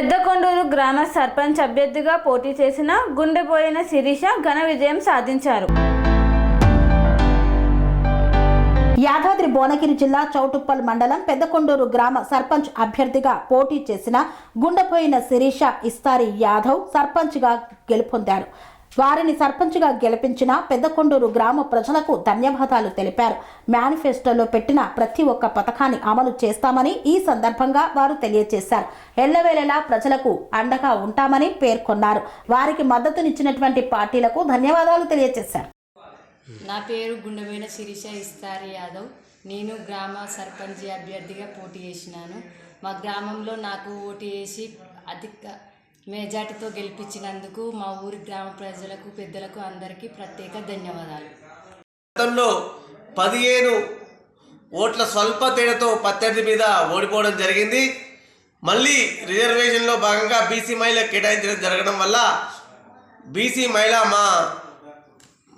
పెద్దకొండూరు గ్రామ సర్పంచ్ అభ్యర్థిగా పోటీ చేసిన గుండెపోయిన శిరీష ఘన విజయం సాధించారు. యాదాద్రి భువనగిరి జిల్లా చౌటుప్పల్ మండలం పెద్దకొండూరు గ్రామ సర్పంచ్ అభ్యర్థిగా పోటీ చేసిన గుండెపోయిన శిరీష ఇస్తారి యాదవ్ సర్పంచ్గా గెలుపొందారు. వారిని సర్పంచ్గా గెలిపించిన పెద్దకొండూరు గ్రామ ప్రజలకు ధన్యవాదాలు తెలిపారు. మేనిఫెస్టోలో పెట్టిన ప్రతి ఒక్క పథకాన్ని అమలు చేస్తామని ఈ సందర్భంగా వారు తెలియజేశారు. ఎల్లవేళలా ప్రజలకు అండగా ఉంటామని పేర్కొన్నారు. వారికి మద్దతునిచ్చినటువంటి పార్టీలకు ధన్యవాదాలు తెలియజేశారు. నా పేరు గుండెపోయిన శిరీష ఇస్తారి యాదవ్. నేను గ్రామ సర్పంచ్ అభ్యర్థిగా పోటీ చేసినాను. మా గ్రామంలో నాకు ఓటు వేసి అధిక మెజార్టీతో గెలిపించినందుకు మా ఊరి గ్రామ ప్రజలకు పెద్దలకు అందరికీ ప్రత్యేక ధన్యవాదాలు. గతంలో 15 ఓట్ల స్వల్ప తేడాతో ప్రత్యర్థి మీద ఓడిపోవడం జరిగింది. మళ్ళీ రిజర్వేషన్లో భాగంగా బీసీ మహిళ కేటాయించడం జరగడం వల్ల బీసీ మహిళ మా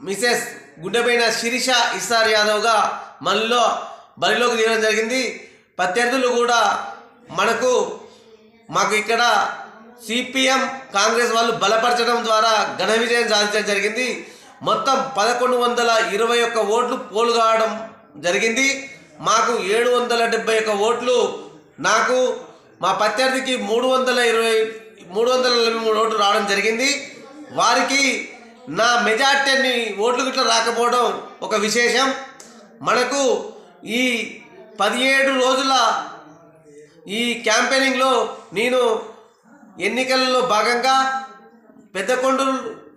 మిసెస్ గుండెపోయిన శిరీష ఇస్తార్ యాదవ్గా మనలో బరిలోకి దిగడం జరిగింది. ప్రత్యర్థులు కూడా మాకు ఇక్కడ సిపిఎం కాంగ్రెస్ వాళ్ళు బలపరచడం ద్వారా ఘన విజయం సాధించడం జరిగింది. మొత్తం 1121 ఓట్లు పోలు కావడం జరిగింది. మాకు 771 ఓట్లు, నాకు మా ప్రత్యర్థికి 343 ఓట్లు రావడం జరిగింది. వారికి నా మెజార్టీని ఓట్లు గిట్ల రాకపోవడం ఒక విశేషం. మనకు ఈ 17 రోజుల ఈ క్యాంపెయినింగ్లో నేను ఎన్నికలలో భాగంగా పెద్దకొండూరు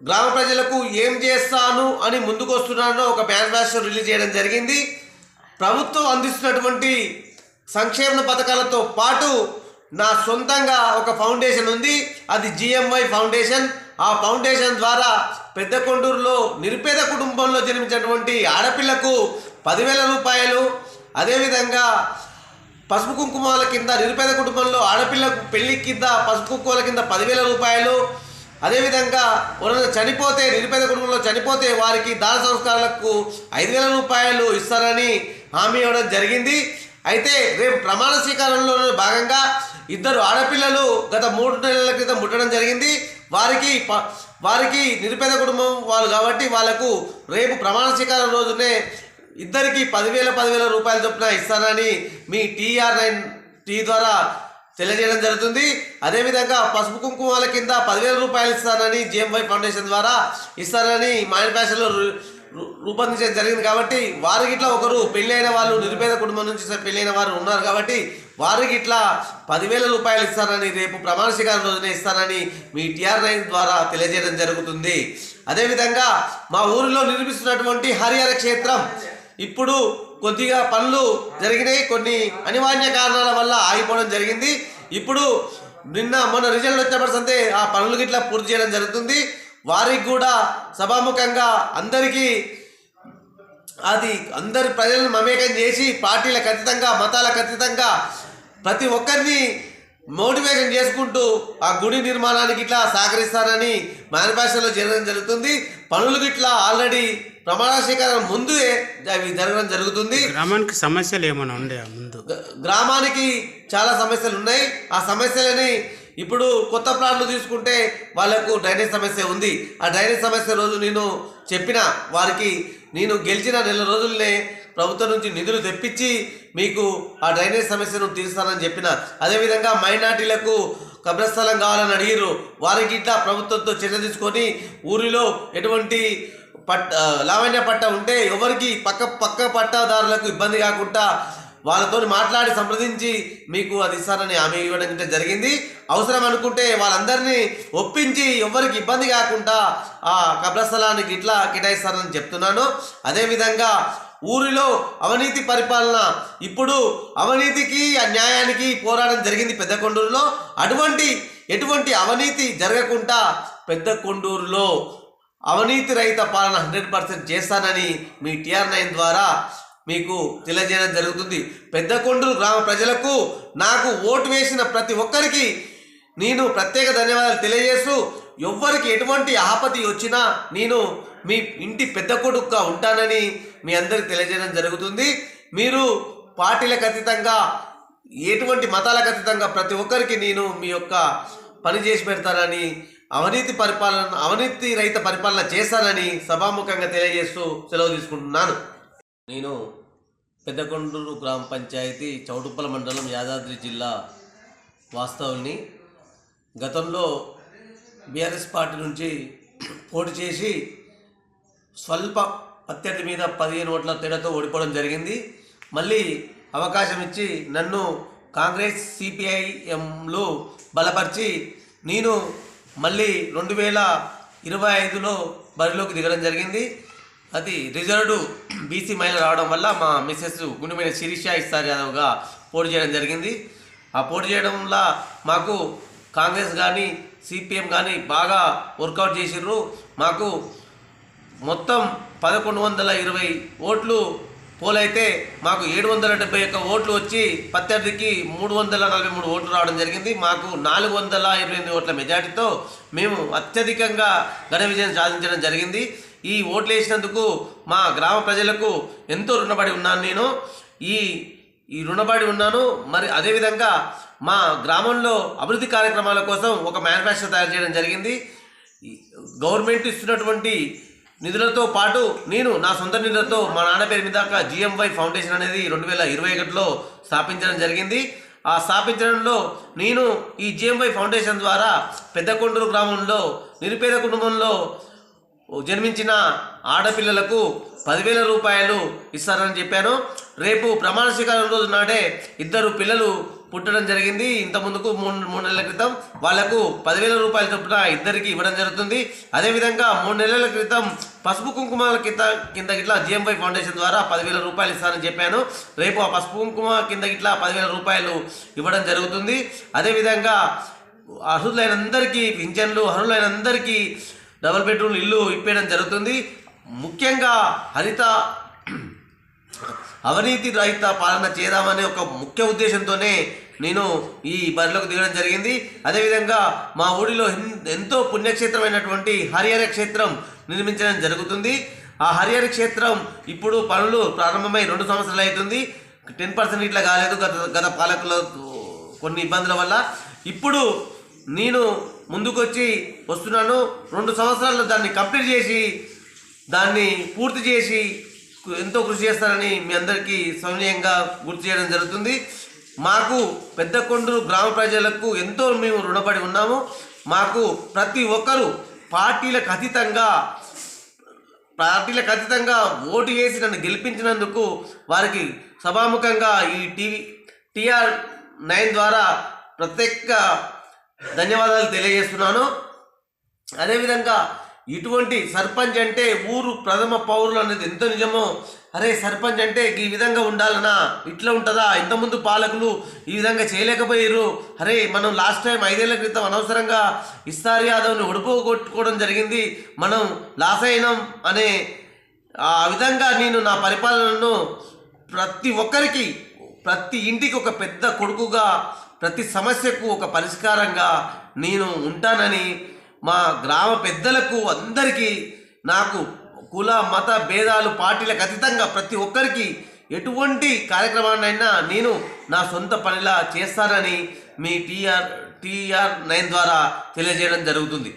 గ్రామ ప్రజలకు ఏం చేస్తాను అని ముందుకు వస్తున్నానో ఒక మేనిఫెస్టో రిలీజ్ చేయడం జరిగింది. ప్రభుత్వం అందిస్తున్నటువంటి సంక్షేమ పథకాలతో పాటు నా సొంతంగా ఒక ఫౌండేషన్ ఉంది. అది GMY ఫౌండేషన్. ఆ ఫౌండేషన్ ద్వారా పెద్దకొండూరులో నిరుపేద కుటుంబంలో జన్మించినటువంటి ఆడపిల్లకు 10,000 రూపాయలు, అదేవిధంగా పసుపు కుంకుమాల కింద నిరుపేద కుటుంబంలో ఆడపిల్లకు పెళ్లి కింద పసుపు కుంకుమాల కింద 10,000 రూపాయలు, అదేవిధంగా ఎవరైనా చనిపోతే నిరుపేద కుటుంబంలో చనిపోతే వారికి దాన సంస్కారాలకు 5,000 రూపాయలు ఇస్తారని హామీ ఇవ్వడం జరిగింది. అయితే రేపు ప్రమాణ స్వీకారంలో భాగంగా 2 ఆడపిల్లలు గత 3 నెలల క్రితం పుట్టడం జరిగింది. వారికి నిరుపేద కుటుంబం వాళ్ళు కాబట్టి వాళ్ళకు రేపు ప్రమాణ స్వీకారం రోజునే ఇద్దరికి 10,000 రూపాయల చొప్పున ఇస్తానని మీ TR9 ద్వారా తెలియజేయడం జరుగుతుంది. అదేవిధంగా పసుపు కుంకుమాల కింద 10,000 రూపాయలు ఇస్తానని GMY ఫౌండేషన్ ద్వారా ఇస్తానని మేనిఫెస్టోలో రూపొందించడం జరిగింది. కాబట్టి వారికి ఇట్లా ఒకరు పెళ్ళైన వాళ్ళు నిరుపేద కుటుంబం నుంచి పెళ్ళైన వారు ఉన్నారు కాబట్టి వారికి ఇట్లా 10,000 రూపాయలు ఇస్తానని రేపు ప్రమాణ స్వీకారం రోజునే ఇస్తానని మీ TR9 ద్వారా తెలియజేయడం జరుగుతుంది. అదేవిధంగా మా ఊరిలో నిర్మిస్తున్నటువంటి హరిహర క్షేత్రం ఇప్పుడు కొద్దిగా పనులు జరిగినాయి. కొన్ని అనివార్య కారణాల వల్ల ఆగిపోవడం జరిగింది. ఇప్పుడు మొన్న రిజల్ట్ వచ్చినప్పటికంటే ఆ పనులు గిట్లా పూర్తి చేయడం జరుగుతుంది. వారికి కూడా సభాముఖంగా అందరి ప్రజలను మమేకం చేసి పార్టీలకు అతీతంగా మతాలకు అతీతంగా ప్రతి ఒక్కరిని మోటివేషన్ చేసుకుంటూ ఆ గుడి నిర్మాణానికి ఇట్లా సహకరిస్తారని మేనిఫెస్టోలో చేయడం జరుగుతుంది. పనులు గిట్లా ఆల్రెడీ ప్రమాణ స్వీకారం ముందే అవి జరగడం జరుగుతుంది. గ్రామానికి సమస్యలు ఏమైనా ఉండే ముందు? గ్రామానికి చాలా సమస్యలు ఉన్నాయి. ఆ సమస్యలని ఇప్పుడు కొత్త ప్లాట్లు తీసుకుంటే వాళ్ళకు డ్రైనేజ్ సమస్య ఉంది. ఆ డ్రైనేజ్ సమస్య రోజు నేను చెప్పిన వారికి నేను గెలిచిన 1 నెల రోజులనే ప్రభుత్వం నుంచి నిధులు తెప్పించి మీకు ఆ డ్రైనేజ్ సమస్యను తీరుస్తానని చెప్పిన. అదేవిధంగా మైనార్టీలకు కబ్రస్థలం కావాలని అడిగిరు. వారికి ఇట్లా ప్రభుత్వంతో చర్య తీసుకొని ఊరిలో ఎటువంటి లావణ్య పట్ట ఉంటే ఎవరికి పక్క పట్టాదారులకు ఇబ్బంది కాకుండా వాళ్ళతో మాట్లాడి సంప్రదించి మీకు అది ఇస్తానని హామీ ఇవ్వడం జరిగింది. అవసరం అనుకుంటే వాళ్ళందరినీ ఒప్పించి ఎవరికి ఇబ్బంది కాకుండా ఆ కబ్రస్థలానికి ఇట్లా కేటాయిస్తానని చెప్తున్నాను. అదేవిధంగా ఊరిలో అవినీతి పరిపాలన, ఇప్పుడు అవినీతికి న్యాయానికి పోరాటం జరిగింది పెద్దకొండూరులో. ఎటువంటి అవినీతి జరగకుండా పెద్దకొండూరులో అవినీతి రహిత పాలన 100% చేస్తానని మీ TR9 ద్వారా మీకు తెలియజేయడం జరుగుతుంది. పెద్దకొండూరు గ్రామ ప్రజలకు నాకు ఓటు వేసిన ప్రతి ఒక్కరికి నేను ప్రత్యేక ధన్యవాదాలు తెలియజేస్తూ ఎవ్వరికి ఎటువంటి ఆపత్తి వచ్చినా నేను మీ ఇంటి పెద్ద కొడుకుగా ఉంటానని మీ అందరికి తెలియజేయడం జరుగుతుంది. మీరు పార్టీలకు అతీతంగా ఎటువంటి మతాలకు అతీతంగా ప్రతి ఒక్కరికి నేను మీ యొక్క పని చేసి పెడతానని, అవినీతి రహిత పరిపాలన చేస్తానని సభాముఖంగా తెలియజేస్తూ సెలవు తీసుకుంటున్నాను. నేను పెద్దకొండూరు గ్రామ పంచాయతీ చౌటుప్పల మండలం యాదాద్రి జిల్లా వాస్తవుల్ని. గతంలో బీఆర్ఎస్ పార్టీ నుంచి పోటీ చేసి స్వల్ప అత్యర్థి మీద 15 ఓట్ల తేడాతో ఓడిపోవడం జరిగింది. మళ్ళీ అవకాశం ఇచ్చి నన్ను కాంగ్రెస్ సిపిఐఎంలు బలపరిచి నేను మళ్ళీ 2025లో బరిలోకి దిగడం జరిగింది. అది రిజర్వ్డ్ బీసీ మహిళ రావడం వల్ల మా మిసెస్ గుండెపోయిన శిరీష ఇస్తార్ యాదవ్గా పోటీ చేయడం జరిగింది. ఆ పోటీ చేయడం వల్ల మాకు కాంగ్రెస్ కానీ సిపిఎం కానీ బాగా వర్కౌట్ చేసిర్రు. మాకు మొత్తం 1120 ఓట్లు పోలైతే మాకు 771 ఓట్లు వచ్చి ప్రత్యర్థికి 343 ఓట్లు రావడం జరిగింది. మాకు 428 ఓట్ల మెజార్టీతో మేము అత్యధికంగా ఘన విజయం సాధించడం జరిగింది. ఈ ఓట్లు వేసినందుకు మా గ్రామ ప్రజలకు ఎంతో రుణపడి ఉన్నాను. నేను ఈ రుణపడి ఉన్నాను. మరి అదేవిధంగా మా గ్రామంలో అభివృద్ధి కార్యక్రమాల కోసం ఒక మేనిఫెస్టో తయారు చేయడం జరిగింది. గవర్నమెంట్ ఇస్తున్నటువంటి నిధులతో పాటు నేను నా సొంత నిధులతో మా నాన్న పేరు మీద GMY ఫౌండేషన్ అనేది 2021లో స్థాపించడం జరిగింది. ఆ స్థాపించడంలో నేను ఈ GMY ఫౌండేషన్ ద్వారా పెద్దకొండూరు గ్రామంలో నిరుపేద కుటుంబంలో జన్మించిన ఆడపిల్లలకు 10,000 రూపాయలు ఇస్తారని చెప్పాను. రేపు ప్రమాణ స్వీకారం రోజు నాడే 2 పిల్లలు పుట్టడం జరిగింది. ఇంతకుముందుకు 3 నెలల క్రితం వాళ్లకు 10,000 రూపాయల చొప్పున ఇద్దరికి ఇవ్వడం జరుగుతుంది. అదేవిధంగా 3 నెలల క్రితం పసుపు కుంకుమాల కింద గిట్లా GMY ఫౌండేషన్ ద్వారా 10,000 రూపాయలు ఇస్తానని చెప్పాను. రేపు ఆ పసుపు కుంకుమ కింద గిట్లా 10,000 రూపాయలు ఇవ్వడం జరుగుతుంది. అదేవిధంగా అర్హులైనందరికీ పింఛన్లు, అర్హులైనందరికీ డబుల్ బెడ్రూమ్ ఇల్లు ఇప్పేయడం జరుగుతుంది. ముఖ్యంగా అవినీతి రహిత పాలన చేద్దామనే ఒక ముఖ్య ఉద్దేశంతోనే నేను ఈ బరిలోకి దిగడం జరిగింది. అదేవిధంగా మా ఊరిలో ఎంతో పుణ్యక్షేత్రమైనటువంటి హరిహర క్షేత్రం నిర్మించడం జరుగుతుంది. ఆ హరిహర క్షేత్రం ఇప్పుడు పనులు ప్రారంభమై 2 సంవత్సరాలు అవుతుంది. 10% ఇట్లా కాలేదు గత పాలకుల కొన్ని ఇబ్బందుల వల్ల. ఇప్పుడు నేను ముందుకొచ్చి వస్తున్నాను. 2 సంవత్సరాల్లో దాన్ని కంప్లీట్ చేసి దాన్ని పూర్తి చేసి ఎంతో కృషి చేస్తానని మీ అందరికీ సవినయంగా గుర్తు చేయడం జరుగుతుంది. మాకు పెద్దకొండూరు గ్రామ ప్రజలకు ఎంతో మేము రుణపడి ఉన్నాము. మాకు ప్రతి ఒక్కరూ పార్టీలకు అతీతంగా ఓటు వేసి నన్ను గెలిపించినందుకు వారికి సభాముఖంగా ఈ TR9 ద్వారా ప్రత్యేక ధన్యవాదాలు తెలియజేస్తున్నాను. అదేవిధంగా ఇటువంటి సర్పంచ్ అంటే ఊరు ప్రథమ పౌరులు అనేది ఎంత నిజమో, అరే సర్పంచ్ అంటే ఈ విధంగా ఉండాలనా, ఇట్లా ఉంటుందా, ఇంతకుముందు పాలకులు ఈ విధంగా చేయలేకపోయారు, అరే మనం లాస్ట్ టైం 5 ఏళ్ల క్రితం అనవసరంగా ఇస్తార్ యాదవ్ని ఒడిపోగొట్టుకోవడం జరిగింది, మనం లాస్ అయినాం అనే ఆ విధంగా నేను నా పరిపాలనను ప్రతి ఒక్కరికి, ప్రతి ఇంటికి ఒక పెద్ద కొడుకుగా, ప్రతి సమస్యకు ఒక పరిష్కారంగా నేను ఉంటానని మా గ్రామ పెద్దలకు అందరికీ, నాకు కుల మత భేదాలు పార్టీలకు అతీతంగా ప్రతి ఒక్కరికి ఎటువంటి కార్యక్రమాన్నైనా నేను నా సొంత పనిలా చేస్తానని మీ TR9 ద్వారా తెలియజేయడం జరుగుతుంది.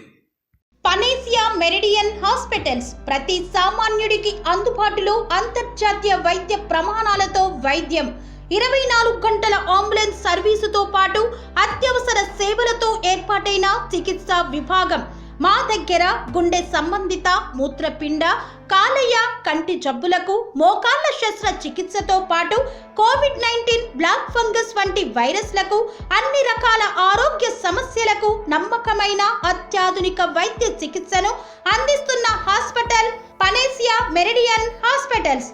పనేసియా మెరిడియన్ హాస్పిటల్స్ ప్రతి సామాన్యుడికి అందుబాటులో అంతర్జాతీయ వైద్య ప్రమాణాలతో వైద్యం, 24 గంటల అంబులెన్స్ సర్వీసుతో పాటు అత్యవసర సేవలతో ఏర్పాటైన చికిత్సా విభాగం. మా దగ్గర గుండె సంబంధిత, మూత్రపిండ, కాలేయ, కంటి జబ్బులకు, మోకాళ్ల శస్త్రచికిత్సతో పాటు COVID-19, బ్లాక్ ఫంగస్ వంటి వైరస్లకు, అన్ని రకాల ఆరోగ్య సమస్యలకు నమ్మకమైన అత్యాధునిక వైద్య చికిత్సను అందిస్తున్న హాస్పిటల్ పనేసియా మెరిడియన్ హాస్పిటల్స్.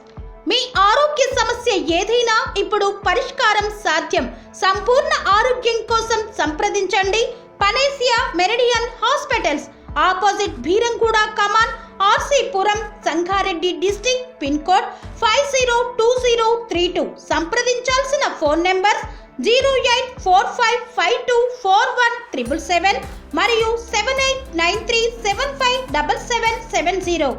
మీ ఆరోగ్య సమస్య ఏదైనా ఇప్పుడు పరిష్కారం సాధ్యం. సంపూర్ణ ఆరోగ్యం కోసం సంప్రదించండి Panacea Meridian hospitals, opposite Bheeramguda కమాన్, RC Puram, Sangareddy district, pin code 502032. సంప్రదించాల్సిన ఫోన్ నెంబర్ 0845524177 మరియు 7893757770.